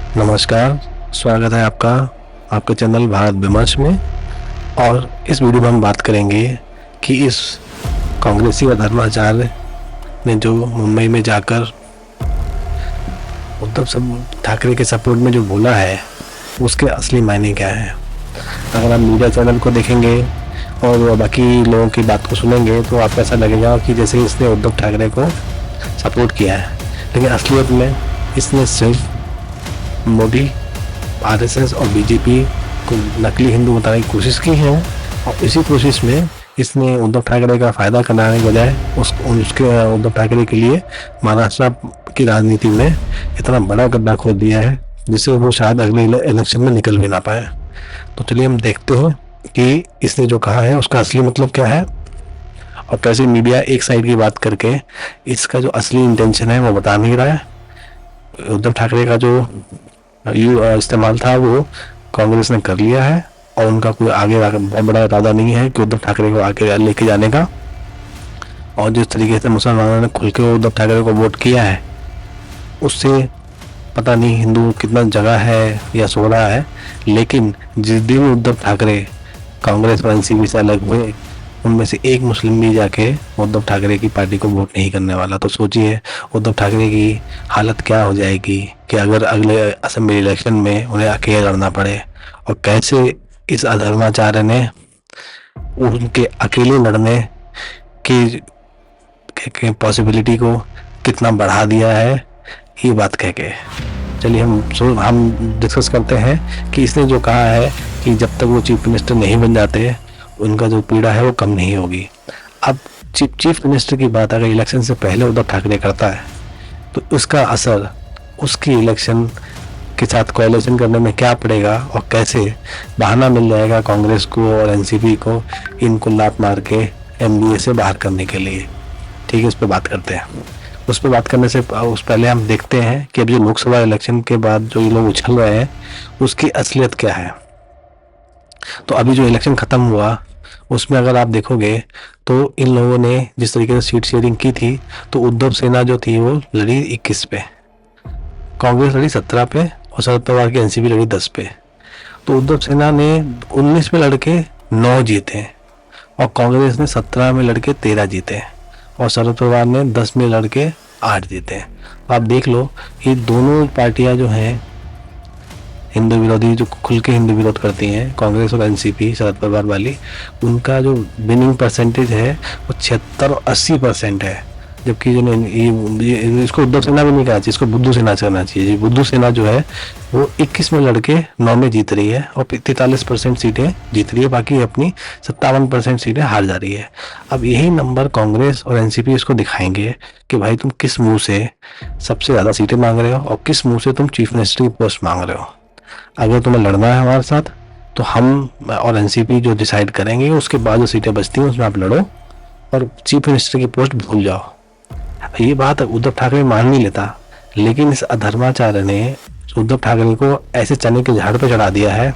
नमस्कार, स्वागत है आपका आपके चैनल भारत विमर्श में। और इस वीडियो में हम बात करेंगे कि इस कांग्रेसी धर्माचार्य ने जो मुंबई में जाकर उद्धव ठाकरे के सपोर्ट में जो बोला है उसके असली मायने क्या है। अगर आप मीडिया चैनल को देखेंगे और बाकी लोगों की बात को सुनेंगे तो आपको ऐसा लगेगा कि जैसे इसने उद्धव ठाकरे को सपोर्ट किया है, लेकिन असलियत में इसने सिर्फ मोदी, आरएसएस और बीजेपी को नकली हिंदू बताने की कोशिश की है। और इसी कोशिश में इसने उद्धव ठाकरे का फायदा कराने के बजाय उसके उद्धव ठाकरे के लिए महाराष्ट्र की राजनीति में इतना बड़ा गड्ढा खोद दिया है जिससे वो शायद अगले इलेक्शन में निकल भी ना पाए। तो चलिए हम देखते हैं कि इसने जो कहा है उसका असली मतलब क्या है और कैसे मीडिया एक साइड की बात करके इसका जो असली इंटेंशन है वो बता नहीं रहा है। उद्धव ठाकरे का जो इस्तेमाल था वो कांग्रेस ने कर लिया है और उनका कोई आगे बहुत बड़ा इरादा नहीं है कि उद्धव ठाकरे को आगे लेके जाने का। और जिस तरीके से मुसलमानों ने खुल के उद्धव ठाकरे को वोट किया है उससे पता नहीं हिंदू कितना जगह है या सो रहा है, लेकिन जिस दिन उद्धव ठाकरे कांग्रेस और एनसीपी से अलग हुए उनमें से एक मुस्लिम भी जाके उद्धव ठाकरे की पार्टी को वोट नहीं करने वाला। तो सोचिए उद्धव ठाकरे की हालत क्या हो जाएगी कि अगर अगले असेंबली इलेक्शन में उन्हें अकेले लड़ना पड़े। और कैसे इस अधर्माचार्य ने उनके अकेले लड़ने की पॉसिबिलिटी को कितना बढ़ा दिया है ये बात कह के। चलिए हम डिस्कस करते हैं कि इसने जो कहा है कि जब तक वो चीफ मिनिस्टर नहीं बन जाते उनका जो पीड़ा है वो कम नहीं होगी। अब चीफ मिनिस्टर की बात अगर इलेक्शन से पहले उद्धव ठाकरे करता है तो उसका असर उसकी इलेक्शन के साथ कोएलिशन करने में क्या पड़ेगा और कैसे बहाना मिल जाएगा कांग्रेस को और एनसीपी को इनको लात मार के एमबीए से बाहर करने के लिए। ठीक है, उस पर बात करते हैं। उस पर बात करने से उस पहले हम देखते हैं कि अब जो लोकसभा इलेक्शन के बाद जो ये लोग उछल रहे हैं उसकी असलियत क्या है। तो अभी जो इलेक्शन खत्म हुआ उसमें अगर आप देखोगे तो इन लोगों ने जिस तरीके से सीट शेयरिंग की थी तो उद्धव सेना जो थी वो लड़ी 21 पे, कांग्रेस लड़ी 17 पे और शरद पवार की एनसीपी लड़ी 10 पे। तो उद्धव सेना ने 19 में लड़के 9 जीते और कांग्रेस ने 17 में लड़के 13 जीते और शरद पवार ने 10 में लड़के 8 जीते। आप देख लो ये दोनों पार्टियां जो हैं हिंदू विरोधी, जो खुल के हिंदू विरोध करती हैं, कांग्रेस और एनसीपी शरद पवार वाली, उनका जो विनिंग परसेंटेज है वो 76 और 80% है। जबकि जो ये इसको उद्धव सेना भी नहीं कहना चाहिए, इसको बुद्धू सेना कहना चाहिए। बुद्धू सेना जो है वो 21 में लड़के 9 में जीत रही है और 43% सीटें जीत रही है, बाकी अपनी 57% सीटें हार जा रही है। अब यही नंबर कांग्रेस और एनसीपी इसको दिखाएंगे कि भाई तुम किस मुंह से सबसे ज़्यादा सीटें मांग रहे हो और किस मुंह से तुम चीफ मिनिस्टर की पोस्ट मांग रहे हो। अगर तुम्हें लड़ना है हमारे साथ तो हम और एनसीपी जो डिसाइड करेंगे, उसके बाद जो सीटें बचती हैं उसमें आप लड़ो और चीफ मिनिस्टर की पोस्ट भूल जाओ। ये बात उद्धव ठाकरे मान नहीं लेता, लेकिन इस अधर्माचार्य ने उद्धव ठाकरे को ऐसे चने के झाड़ पर चढ़ा दिया है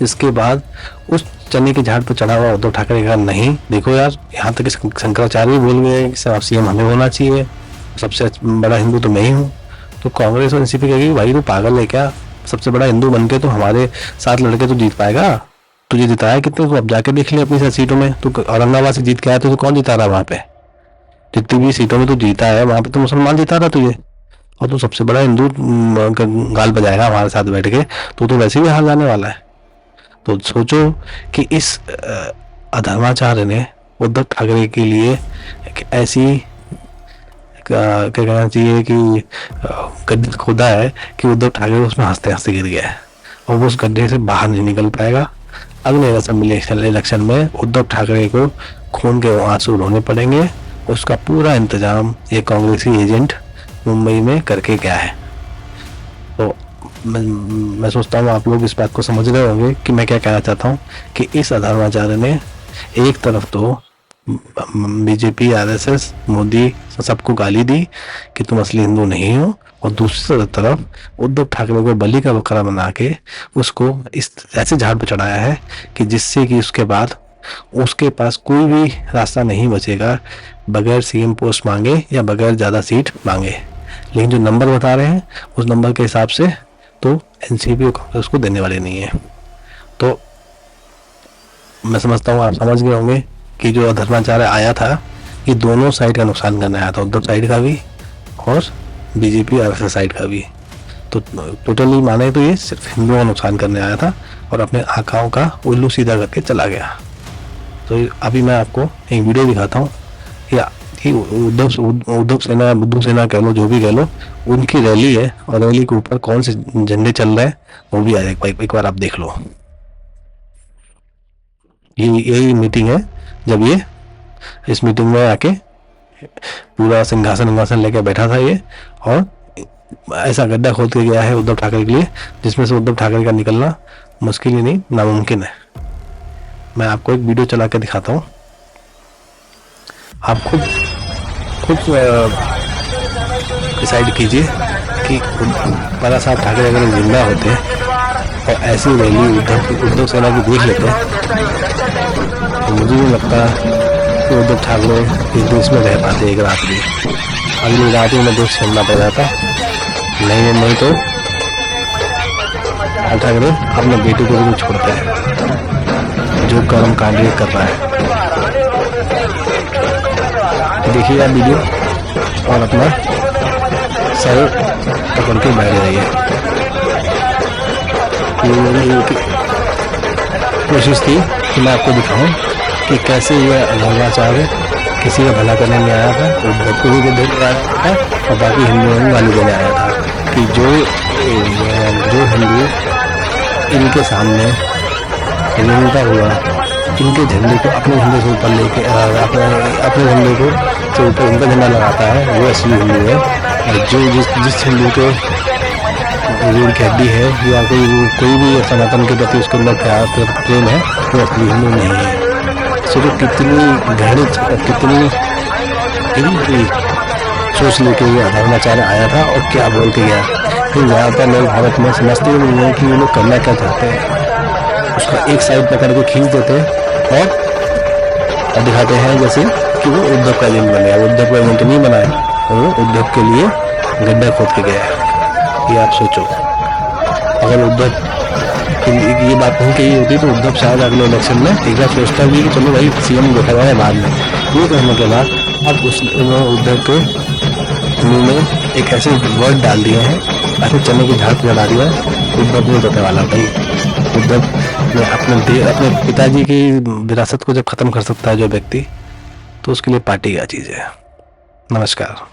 जिसके बाद उस चने के झाड़ पर चढ़ा हुआ उद्धव ठाकरे का नहीं, देखो यार यहाँ तक शंकराचार्य भी बोल गए कि सीएम हमें होना चाहिए, सबसे बड़ा हिंदू तो मैं ही हूँ। तो कांग्रेस और एनसीपी कहेगी भाई तू पागल है क्या, सबसे बड़ा हिंदू बनके तो हमारे साथ लड़के तो जीत पाएगा, तुझे जिताया कितने, तो अब जाके देख ले अपनी सीटों में। तू औरंगाबाद से जीत के आया तो कौन जिता रहा वहां पे, जितनी भी सीटों में तू जीता है वहां पे तो मुसलमान जिता रहा तुझे, और तू सबसे बड़ा हिंदू गाल बजाएगा हमारे साथ बैठ के, तो वैसे भी हार जाने वाला है। तो सोचो कि इस अधर्माचार्य ने उद्धव ठाकरे के लिए ऐसी क्या कहना चाहिए कि गड्ढा खोदा है कि उद्धव ठाकरे उसमें हंसते हंसते गिर गया है और वो उस गड्ढे से बाहर नहीं निकल पाएगा। अगले असेंबली इलेक्शन में उद्धव ठाकरे को खून के आंसू ढोने पड़ेंगे। उसका पूरा इंतजाम ये कांग्रेसी एजेंट मुंबई में करके गया है। तो मैं सोचता हूँ आप लोग इस बात को समझ रहे होंगे कि मैं क्या कहना चाहता हूँ कि इस अधर्माचार्य ने एक तरफ तो बीजेपी, आरएसएस, मोदी सबको गाली दी कि तुम असली हिंदू नहीं हो, और दूसरी तरफ उद्धव ठाकरे को बलि का बकरा बना के उसको इस ऐसे झाड़ पर चढ़ाया है कि जिससे कि उसके बाद उसके पास कोई भी रास्ता नहीं बचेगा बगैर सीएम पोस्ट मांगे या बगैर ज़्यादा सीट मांगे। लेकिन जो नंबर बता रहे हैं उस नंबर के हिसाब से तो एनसीपी और कांग्रेस उसको देने वाले नहीं है। तो मैं समझता हूँ आप समझ गए होंगे कि जो धर्माचार्य आया था ये दोनों साइड का नुकसान करने आया था, उद्धव साइड का भी और बीजेपी आरएसएस साइड का भी। तो टोटली माने तो ये सिर्फ हिंदुओं का नुकसान करने आया था और अपने आकाओं का उल्लू सीधा करके चला गया। तो अभी मैं आपको एक वीडियो दिखाता हूँ कि उद्धव सेना, बुद्धू सेना कह लो, जो भी कह लो, उनकी रैली है और रैली के ऊपर कौन से झंडे चल रहे हैं वो भी एक बार आप देख लो। यही मीटिंग है जब ये इस मीटिंग में आके पूरा सिंहासन लेके बैठा था ये, और ऐसा गड्ढा खोद के गया है उद्धव ठाकरे के लिए जिसमें से उद्धव ठाकरे का निकलना मुश्किल ही नहीं नामुमकिन है। मैं आपको एक वीडियो चला के दिखाता हूँ, आप खुद डिसाइड कीजिए कि बाला साहब ठाकरे अगर जिंदा होते और ऐसी रैली उद्धव सेना की देख लेते तो मुझे नहीं लगता कि उद्धव ठाकरे इस देश में रह पाते एक रात भी। अगली रात ही उन्हें देश छोड़ना पड़ जाता। नहीं तो ठाकरे अपने बेटे को भी नहीं छोड़ता है जो कर्म कांड कर रहा है। देखिए आप वीडियो और अपना सर पकड़ के बैठ जाइए। कोशिश की कि मैं आपको दिखाऊं कि कैसे ये धर्माचार्य किसी का भला करने में आया था, उद्धव को भी देने आया था और बाकी हिंदुओं में गाली देने आया था कि जो हिंदू इनके सामने हिंदुता हुआ, इनके झंडे को अपने झंडे से ऊपर लेके अपने झंडे को से ऊपर उनका झंडा लगाता है वो असली हिंदू है। और जो जिस हिंदू के रीढ़ की हड्डी है या कोई भी सनातन के प्रति उसके अंदर प्रेम है वो असली हिंदू नहीं है। सोचो कितनी घृणित और कितनी सोच लेके ये धर्माचार्य आया था और क्या बोल के गया। फिर ज़्यादातर लोग भारत में समझते ही नहीं है कि ये लोग करना क्या चाहते हैं। उसका एक साइड पकड़ के खींच देते हैं और दिखाते हैं जैसे कि वो उद्धव का एजेंट बन गया। उद्धव का एजेंट नहीं बनाया, वो उद्धव के लिए गड्ढा खोद के गया। ये आप सोचो, अगर उद्धव ये बात नहीं कही होती तो उद्धव शायद अगले इलेक्शन में एक बार सोचता भी कि चलो भाई सीएम देखा जाए बाद में। ये कहने के बाद अब उद्धव के मुंह में एक ऐसे वर्ड डाल दिए हैं, ऐसे चने की झाड़ चढ़ा दिया है, उद्धव नहीं बचने वाला भाई। उद्धव ने अपने पिताजी की विरासत को जब खत्म कर सकता है जो व्यक्ति, तो उसके लिए पार्टी क्या चीज़ है। नमस्कार।